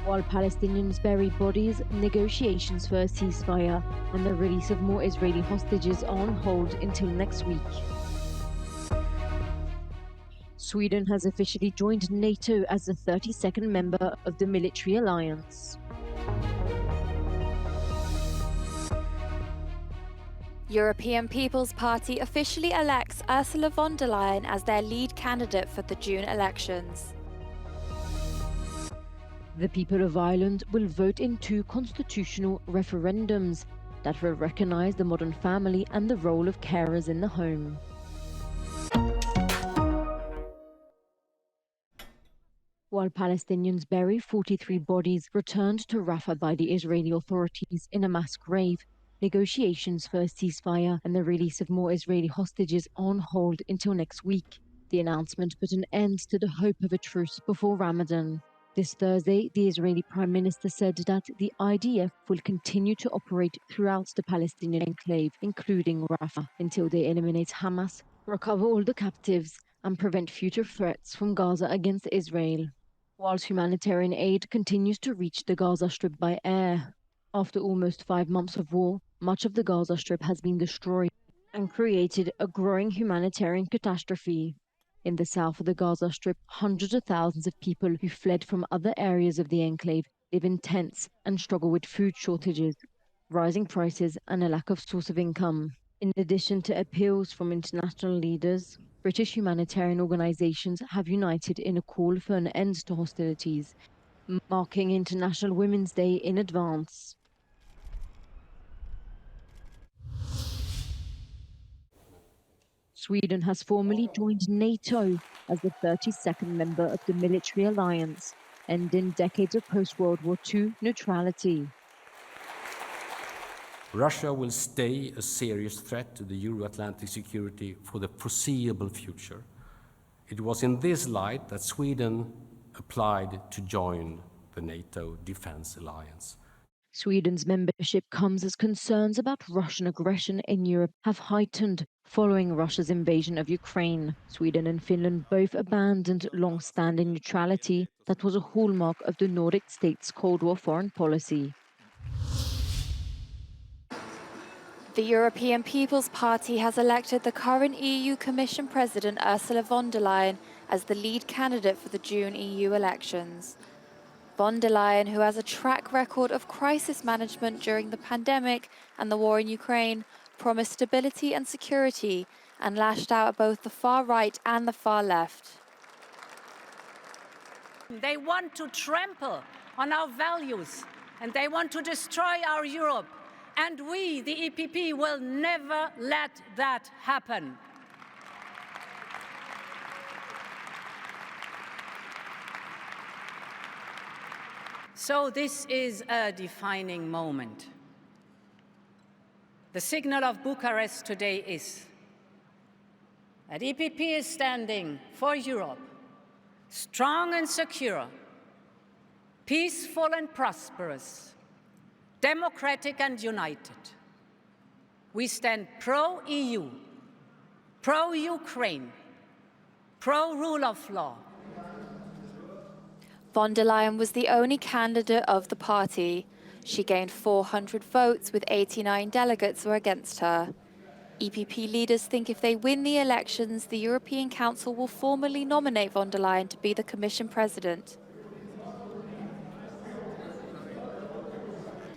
While Palestinians bury bodies, negotiations for a ceasefire and the release of more Israeli hostages are on hold until next week. Sweden has officially joined NATO as the 32nd member of the military alliance. European People's Party officially elects Ursula von der Leyen as their lead candidate for the June elections. The people of Ireland will vote in 2 constitutional referendums that will recognise the modern family and the role of carers in the home. While Palestinians bury 43 bodies returned to Rafah by the Israeli authorities in a mass grave, negotiations for a ceasefire and the release of more Israeli hostages are on hold until next week. The announcement put an end to the hope of a truce before Ramadan. This Thursday, the Israeli Prime Minister said that the IDF will continue to operate throughout the Palestinian enclave, including Rafah, until they eliminate Hamas, recover all the captives, and prevent future threats from Gaza against Israel. Whilst humanitarian aid continues to reach the Gaza Strip by air. After almost 5 months of war, much of the Gaza Strip has been destroyed and created a growing humanitarian catastrophe. In the south of the Gaza Strip, hundreds of thousands of people who fled from other areas of the enclave live in tents and struggle with food shortages, rising prices, and a lack of source of income. In addition to appeals from international leaders, British humanitarian organisations have united in a call for an end to hostilities, marking International Women's Day in advance. Sweden has formally joined NATO as the 32nd member of the military alliance, ending decades of post-World War II neutrality. Russia will stay a serious threat to the Euro-Atlantic security for the foreseeable future. It was in this light that Sweden applied to join the NATO Defence Alliance. Sweden's membership comes as concerns about Russian aggression in Europe have heightened following Russia's invasion of Ukraine. Sweden and Finland both abandoned long-standing neutrality that was a hallmark of the Nordic states' Cold War foreign policy. The European People's Party has elected the current EU Commission President Ursula von der Leyen as the lead candidate for the June EU elections. Von der Leyen, who has a track record of crisis management during the pandemic and the war in Ukraine, promised stability and security and lashed out at both the far right and the far left. They want to trample on our values and they want to destroy our Europe. And we, the EPP, will never let that happen. So this is a defining moment. The signal of Bucharest today is that EPP is standing for Europe, strong and secure, peaceful and prosperous, democratic and united. We stand pro-EU, pro-Ukraine, pro-rule of law. Von der Leyen was the only candidate of the party. She gained 400 votes, with 89 delegates were against her. EPP leaders think if they win the elections, the European Council will formally nominate von der Leyen to be the Commission President.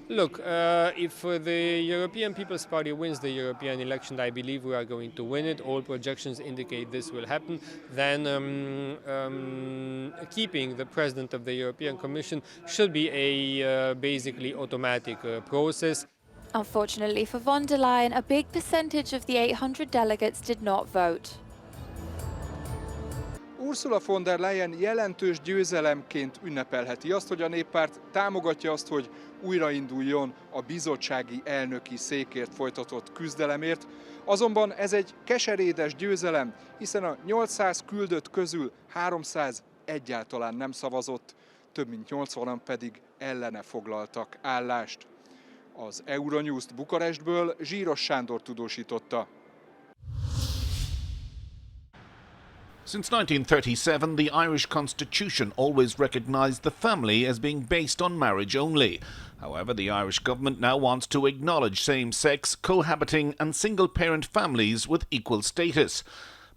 Look, if the European People's Party wins the European election, I believe we are going to win it. All projections indicate this will happen. Then keeping the President of the European Commission should be a basically automatic process. Unfortunately for von der Leyen, a big percentage of the 800 delegates did not vote. Ursula von der Leyen jelentős győzelemként ünnepelheti azt, hogy a néppárt támogatja azt, hogy újrainduljon a bizottsági elnöki székért folytatott küzdelemért. Azonban ez egy keserédes győzelem, hiszen a 800 küldött közül 300 egyáltalán nem szavazott, több mint 80-an pedig ellene foglaltak állást. Az Euronews-t Bukarestből Zsíros Sándor tudósította. Since 1937, the Irish Constitution always recognised the family as being based on marriage only. However, the Irish government now wants to acknowledge same-sex, cohabiting and single-parent families with equal status.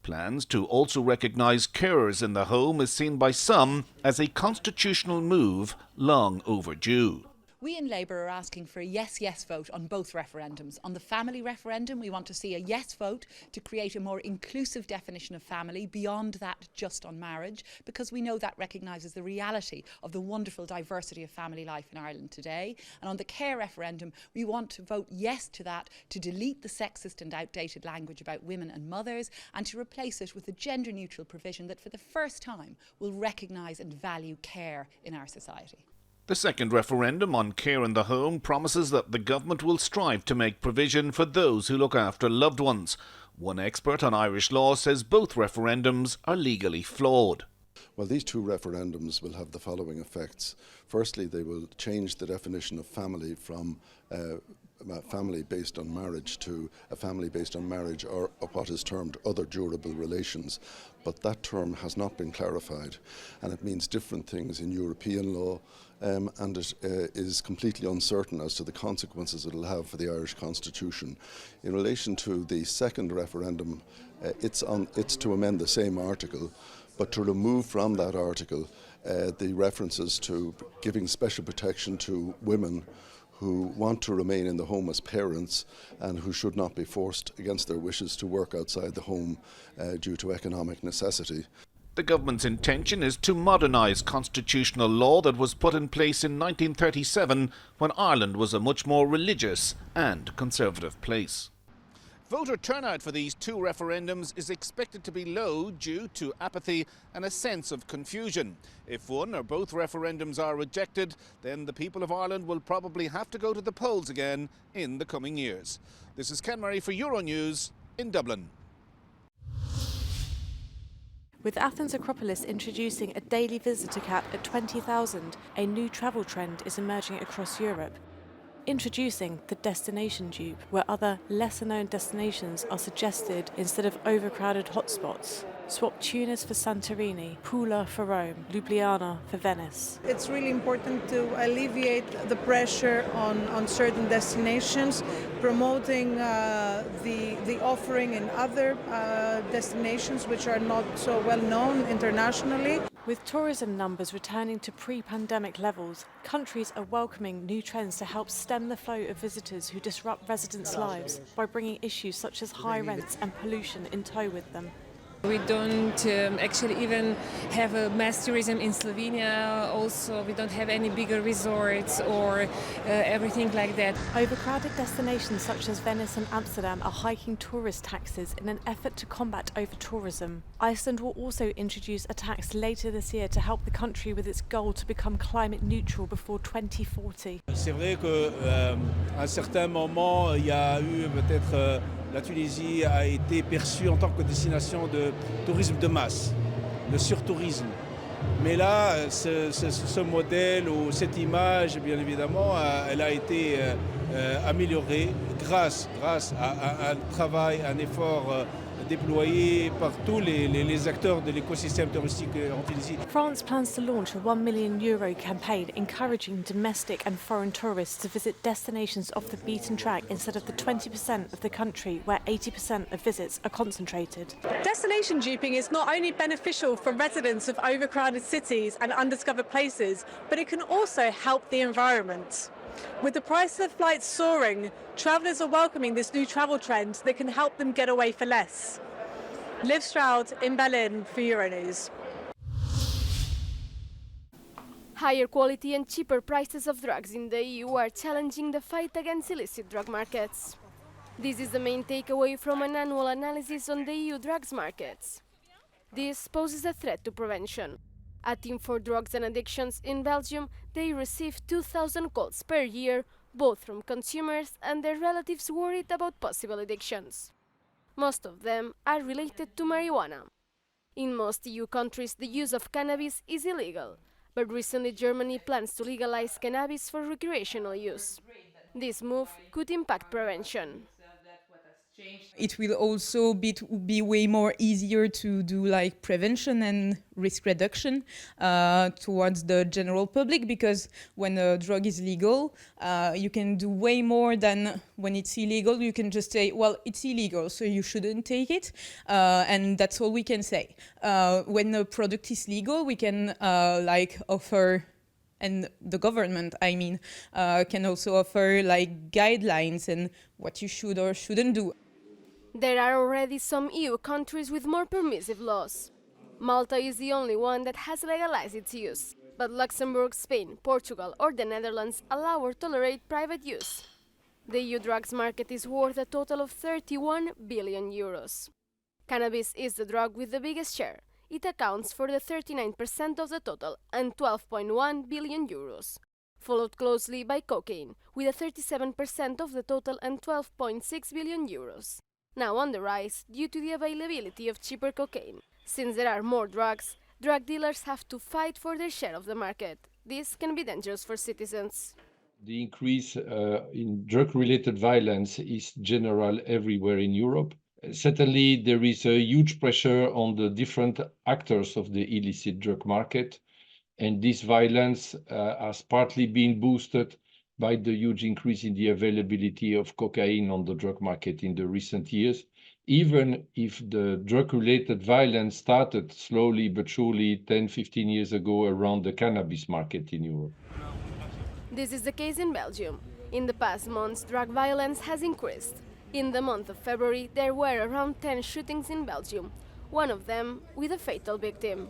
Plans to also recognise carers in the home is seen by some as a constitutional move long overdue. We in Labour are asking for a yes-yes vote on both referendums. On the family referendum, we want to see a yes vote to create a more inclusive definition of family beyond that just on marriage, because we know that recognises the reality of the wonderful diversity of family life in Ireland today. And on the care referendum, we want to vote yes to that, to delete the sexist and outdated language about women and mothers, and to replace it with a gender-neutral provision that for the first time will recognise and value care in our society. The second referendum on care in the home promises that the government will strive to make provision for those who look after loved ones. One expert on Irish law says both referendums are legally flawed. Well, these two referendums will have the following effects. Firstly, they will change the definition of family from a family based on marriage to a family based on marriage or what is termed other durable relations. But that term has not been clarified, and it means different things in European law, and it is completely uncertain as to the consequences it will have for the Irish Constitution. In relation to the second referendum, it's to amend the same article, but to remove from that article the references to giving special protection to women who want to remain in the home as parents and who should not be forced against their wishes to work outside the home due to economic necessity. The government's intention is to modernise constitutional law that was put in place in 1937 when Ireland was a much more religious and conservative place. Voter turnout for these two referendums is expected to be low due to apathy and a sense of confusion. If one or both referendums are rejected, then the people of Ireland will probably have to go to the polls again in the coming years. This is Ken Murray for Euronews in Dublin. With Athens' Acropolis introducing a daily visitor cap at 20,000, a new travel trend is emerging across Europe. Introducing the destination dupe, where other lesser-known destinations are suggested instead of overcrowded hotspots. Swap Tunis for Santorini, Pula for Rome, Ljubljana for Venice. It's really important to alleviate the pressure on certain destinations, promoting the offering in other destinations which are not so well known internationally. With tourism numbers returning to pre-pandemic levels, countries are welcoming new trends to help stem the flow of visitors who disrupt residents' lives by bringing issues such as high rents and pollution in tow with them. We don't actually even have a mass tourism in Slovenia. Also, we don't have any bigger resorts or everything like that. Overcrowded destinations such as Venice and Amsterdam are hiking tourist taxes in an effort to combat over-tourism. Iceland will also introduce a tax later this year to help the country with its goal to become climate neutral before 2040. C'est vrai qu'à un certain moment, il y a eu peut-être la Tunisie a été perçue en tant que destination de tourisme de masse, de surtourisme. Mais là, ce modèle ou cette image, bien évidemment, elle a été améliorée grâce à un travail, un effort déployé par tous les acteurs de l'écosystème touristique en Tunisie. France plans to launch a €1 million campaign encouraging domestic and foreign tourists to visit destinations off the beaten track instead of the 20% of the country where 80% of visits are concentrated. Destination duping is not only beneficial for residents of overcrowded cities and undiscovered places, but it can also help the environment. With the price of flights soaring, travellers are welcoming this new travel trend that can help them get away for less. Liv Stroud in Berlin for Euronews. Higher quality and cheaper prices of drugs in the EU are challenging the fight against illicit drug markets. This is the main takeaway from an annual analysis on the EU drugs markets. This poses a threat to prevention. A Team for Drugs and Addictions in Belgium, they receive 2,000 calls per year, both from consumers and their relatives worried about possible addictions. Most of them are related to marijuana. In most EU countries, the use of cannabis is illegal, but recently Germany plans to legalize cannabis for recreational use. This move could impact prevention. It will also be way more easier to do like prevention and risk reduction towards the general public, because when a drug is legal, you can do way more than when it's illegal. You can just say, well, it's illegal, so you shouldn't take it, and that's all we can say. When a product is legal, we can like offer, and the government, I mean, can also offer like guidelines and what you should or shouldn't do. There are already some EU countries with more permissive laws. Malta is the only one that has legalized its use, but Luxembourg, Spain, Portugal or the Netherlands allow or tolerate private use. The EU drugs market is worth a total of 31 billion euros. Cannabis is the drug with the biggest share. It accounts for the 39% of the total and 12.1 billion euros. Followed closely by cocaine, with a 37% of the total and 12.6 billion euros. Now on the rise due to the availability of cheaper cocaine. Since there are more drugs, drug dealers have to fight for their share of the market. This can be dangerous for citizens. The increase in drug-related violence is general everywhere in Europe. Certainly, there is a huge pressure on the different actors of the illicit drug market, and this violence has partly been boosted by the huge increase in the availability of cocaine on the drug market in the recent years, even if the drug-related violence started slowly but surely 10-15 years ago around the cannabis market in Europe. This is the case in Belgium. In the past months, drug violence has increased. In the month of February, there were around 10 shootings in Belgium, one of them with a fatal victim.